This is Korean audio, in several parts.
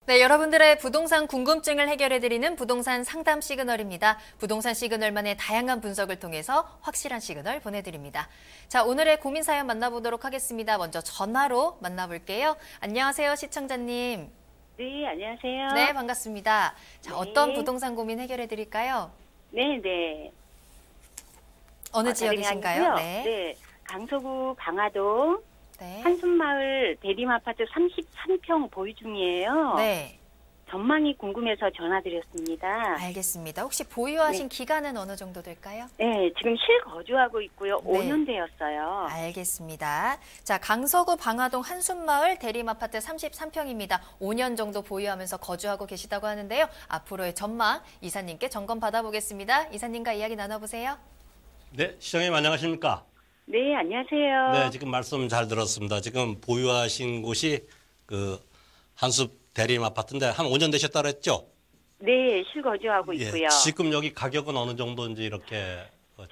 네, 여러분들의 부동산 궁금증을 해결해드리는 부동산 상담 시그널입니다. 부동산 시그널만의 다양한 분석을 통해서 확실한 시그널 보내드립니다. 자, 오늘의 고민 사연 만나보도록 하겠습니다. 먼저 전화로 만나볼게요. 안녕하세요, 시청자님. 네, 안녕하세요. 네, 반갑습니다. 자, 네. 어떤 부동산 고민 해결해드릴까요? 네. 어느 지역이신가요? 네, 강서구 방화동 네. 한숨마을 대림아파트 33평 보유 중이에요. 네. 전망이 궁금해서 전화드렸습니다. 알겠습니다. 혹시 보유하신 기간은 어느 정도 될까요? 네, 지금 실거주하고 있고요. 네. 5년 되었어요. 알겠습니다. 자, 강서구 방화동 한숨마을 대림아파트 33평입니다. 5년 정도 보유하면서 거주하고 계시다고 하는데요. 앞으로의 전망 이사님께 점검 받아보겠습니다. 이사님과 이야기 나눠보세요. 네, 시장님 안녕하십니까? 네, 안녕하세요. 네, 지금 말씀 잘 들었습니다. 지금 보유하신 곳이 그 한숲 대림 아파트인데 한 5년 되셨다 그랬죠? 네, 실거주하고 있고요. 지금 여기 가격은 어느 정도인지 이렇게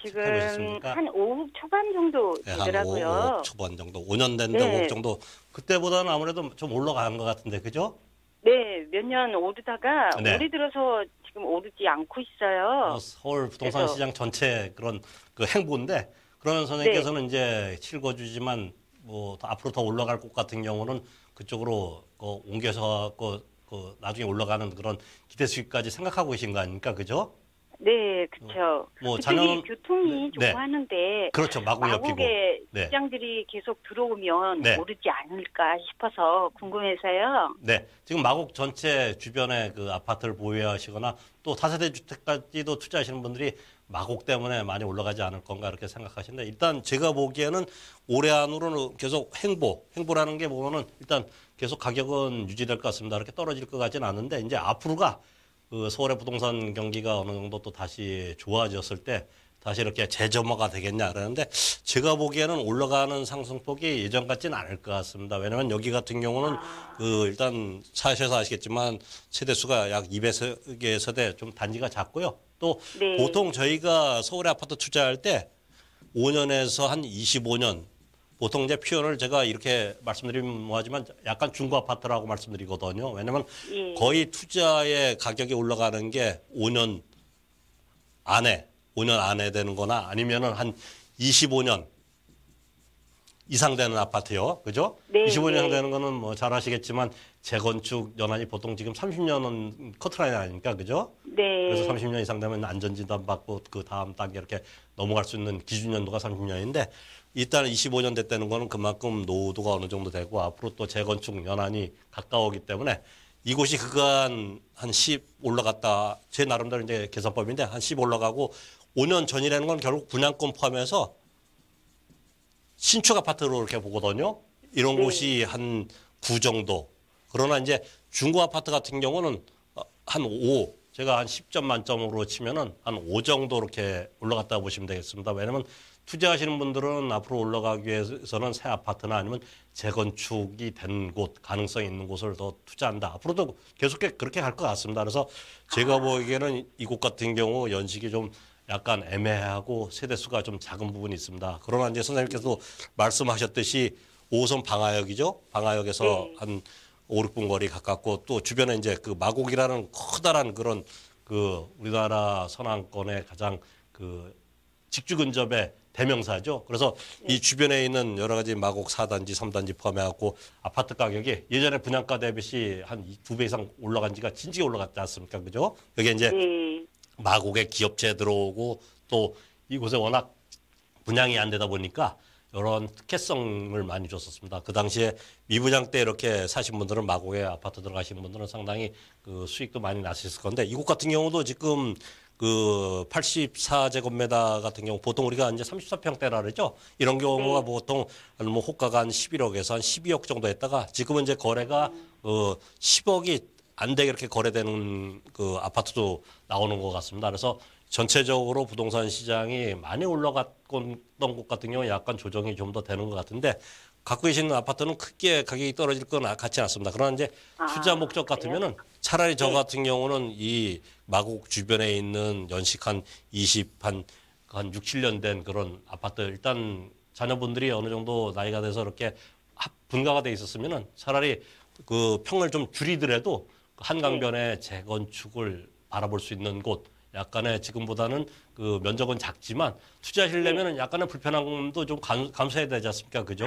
지금 해보셨습니까? 한 5억 초반 정도 네, 되더라고요. 한 5억 초반 정도, 5년 됐는데 네. 5억 정도. 그때보다는 아무래도 좀 올라간 것 같은데, 그죠? 네, 몇 년 오르다가 네. 올해 들어서 지금 오르지 않고 있어요. 서울 부동산 그래서- 시장 전체 그런 그 행보인데, 그러면 선생님께서는 이제 실거주지만 뭐 앞으로 더 올라갈 곳 같은 경우는 그쪽으로 옮겨서 나중에 올라가는 그런 기대 수익까지 생각하고 계신 거 아닙니까? 그죠? 네, 그렇죠. 뭐 그쪽이 자녀는- 교통이 네. 좋고 하는데 그렇죠. 마곡 옆이고. 마곡에 네. 시장들이 계속 들어오면 네. 오르지 않을까 싶어서 궁금해서요. 네. 지금 마곡 전체 주변에 그 아파트를 보유하시거나 또 다세대 주택까지도 투자하시는 분들이 마곡 때문에 많이 올라가지 않을 건가 이렇게 생각하시는데, 일단 제가 보기에는 올해 안으로는 계속 행보라는 게 보면은 일단 계속 가격은 유지될 것 같습니다. 이렇게 떨어질 것 같지는 않은데, 이제 앞으로가 그 서울의 부동산 경기가 어느 정도 또 다시 좋아졌을 때 다시 이렇게 재점화가 되겠냐 그러는데, 제가 보기에는 올라가는 상승폭이 예전 같지는 않을 것 같습니다. 왜냐하면 여기 같은 경우는 그 일단 사셔서 아시겠지만 세대수가 약 200개 세대, 좀 단지가 작고요. 또 네. 보통 저희가 서울에 아파트 투자할 때 5년에서 한 25년, 보통 이제 표현을 제가 이렇게 말씀드리면 뭐하지만 약간 중고 아파트라고 말씀드리거든요. 왜냐하면 예. 거의 투자의 가격이 올라가는 게 5년 안에 되는 거나 아니면은 한 25년 이상 되는 아파트요. 그죠? 네, 25년 이상 네. 되는 거는 뭐 잘 아시겠지만 재건축 연한이 보통 지금 30년은 커트라인 아닙니까? 그죠? 네. 그래서 30년 이상 되면 안전진단 받고 그 다음 단계 이렇게 넘어갈 수 있는 기준 연도가 30년인데, 일단 25년 됐다는 거는 그만큼 노후도가 어느 정도 되고 앞으로 또 재건축 연한이 가까우기 때문에 이곳이 그간 한 10 올라갔다, 제 나름대로 이제 계산법인데 한 10 올라가고 5년 전이라는 건 결국 분양권 포함해서 신축 아파트로 이렇게 보거든요. 이런 네. 곳이 한 9 정도. 그러나 이제 중고 아파트 같은 경우는 한 5, 제가 한 10점 만점으로 치면은 한 5 정도 이렇게 올라갔다고 보시면 되겠습니다. 왜냐하면 투자하시는 분들은 앞으로 올라가기 위해서는 새 아파트나 아니면 재건축이 된 곳, 가능성이 있는 곳을 더 투자한다. 앞으로도 계속 그렇게 갈 것 같습니다. 그래서 제가 보기에는 이곳 같은 경우 연식이 좀 약간 애매하고 세대수가 좀 작은 부분이 있습니다. 그러나 이제 선생님께서 말씀하셨듯이 5호선 방화역이죠. 방화역에서 네. 한 5, 6분 거리 가깝고 또 주변에 이제 그 마곡이라는 커다란 그런 그 우리나라 서남권의 가장 그 직주 근접의 대명사죠. 그래서 이 주변에 있는 여러 가지 마곡 4단지, 3단지 포함해갖고 아파트 가격이 예전에 분양가 대비 한 2배 이상 올라간 지가 진지게 올라갔지 않습니까? 그죠? 여기 이제 네. 마곡에 기업체 들어오고 또 이곳에 워낙 분양이 안 되다 보니까 이런 특혜성을 많이 줬었습니다. 그 당시에 미분양 때 이렇게 사신 분들은 마곡에 아파트 들어가신 분들은 상당히 그 수익도 많이 나셨을 건데, 이곳 같은 경우도 지금 그 84제곱미터 같은 경우 보통 우리가 이제 34평대라 그러죠. 이런 경우가 네. 보통 뭐 호가가 한 11억에서 한 12억 정도 했다가 지금은 이제 거래가 10억이 안 되게 이렇게 거래되는 그 아파트도 나오는 것 같습니다. 그래서 전체적으로 부동산 시장이 많이 올라갔던 곳 같은 경우는 약간 조정이 좀 더 되는 것 같은데, 갖고 계시는 아파트는 크게 가격이 떨어질 건 같지 않습니다. 그러나 이제 투자 목적 같으면은 차라리 저 같은 경우는 이 마곡 주변에 있는 연식 한 6, 7년 된 그런 아파트, 일단 자녀분들이 어느 정도 나이가 돼서 이렇게 분가가 돼 있었으면은 차라리 그 평을 좀 줄이더라도 한강변의 재건축을 바라볼 수 있는 곳, 약간의 지금보다는 그 면적은 작지만 투자하시려면 약간의 불편함도 좀 감수해야 되지 않습니까? 그죠?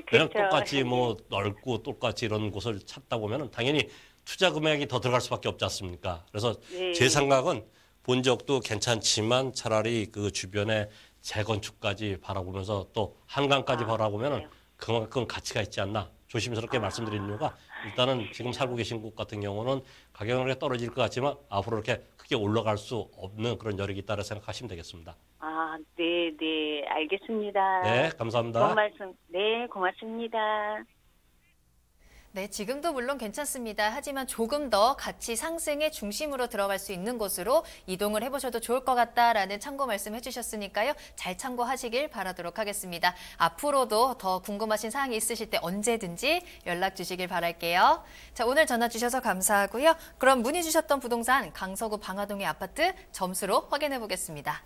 그냥 그렇죠. 똑같이 뭐 넓고 똑같이 이런 곳을 찾다 보면은 당연히 투자 금액이 더 들어갈 수밖에 없지 않습니까? 그래서 네. 제 생각은 본적도 괜찮지만 차라리 그 주변에 재건축까지 바라보면서 또 한강까지 바라보면은 그래요. 그만큼 가치가 있지 않나 조심스럽게 말씀드리는 이유가 일단은 지금 살고 계신 곳 같은 경우는 가격은 그렇게 떨어질 것 같지만 앞으로 이렇게 크게 올라갈 수 없는 그런 여력이 있다고 생각하시면 되겠습니다. 아, 네, 네, 알겠습니다. 네, 감사합니다. 좋은 말씀, 네, 고맙습니다. 네, 지금도 물론 괜찮습니다. 하지만 조금 더 가치 상승의 중심으로 들어갈 수 있는 곳으로 이동을 해보셔도 좋을 것 같다라는 참고 말씀 해주셨으니까요. 잘 참고하시길 바라도록 하겠습니다. 앞으로도 더 궁금하신 사항이 있으실 때 언제든지 연락 주시길 바랄게요. 자, 오늘 전화 주셔서 감사하고요. 그럼 문의 주셨던 부동산 강서구 방화동의 아파트 점수로 확인해 보겠습니다.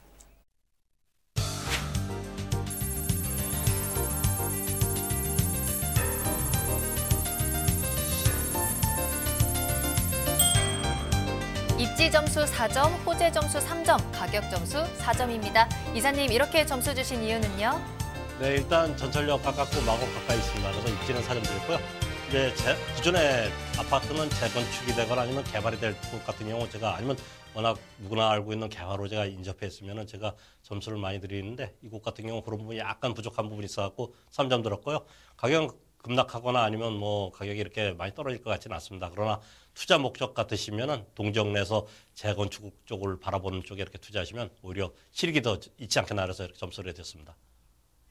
입지 점수 4점, 호재 점수 3점, 가격 점수 4점입니다. 이사님, 이렇게 점수 주신 이유는요? 네, 일단 전철역 가깝고 마곡 가까이 있습니다. 그래서 입지는 4점 드렸고요. 이제 기존의 아파트는 재건축이 되거나 아니면 개발이 될 것 같은 경우 제가 아니면 워낙 누구나 알고 있는 개발로 제가 인접했으면 제가 점수를 많이 드리는데 이곳 같은 경우 그런 부분이 약간 부족한 부분이 있어갖고 3점 들었고요. 가격은 급락하거나 아니면 뭐 가격이 이렇게 많이 떨어질 것 같지는 않습니다. 그러나 투자 목적 같으시면은 동정내에서 재건축 쪽을 바라보는 쪽에 이렇게 투자하시면 오히려 실익이 더 있지 않겠나 해서 이렇게 점수를 해드렸습니다.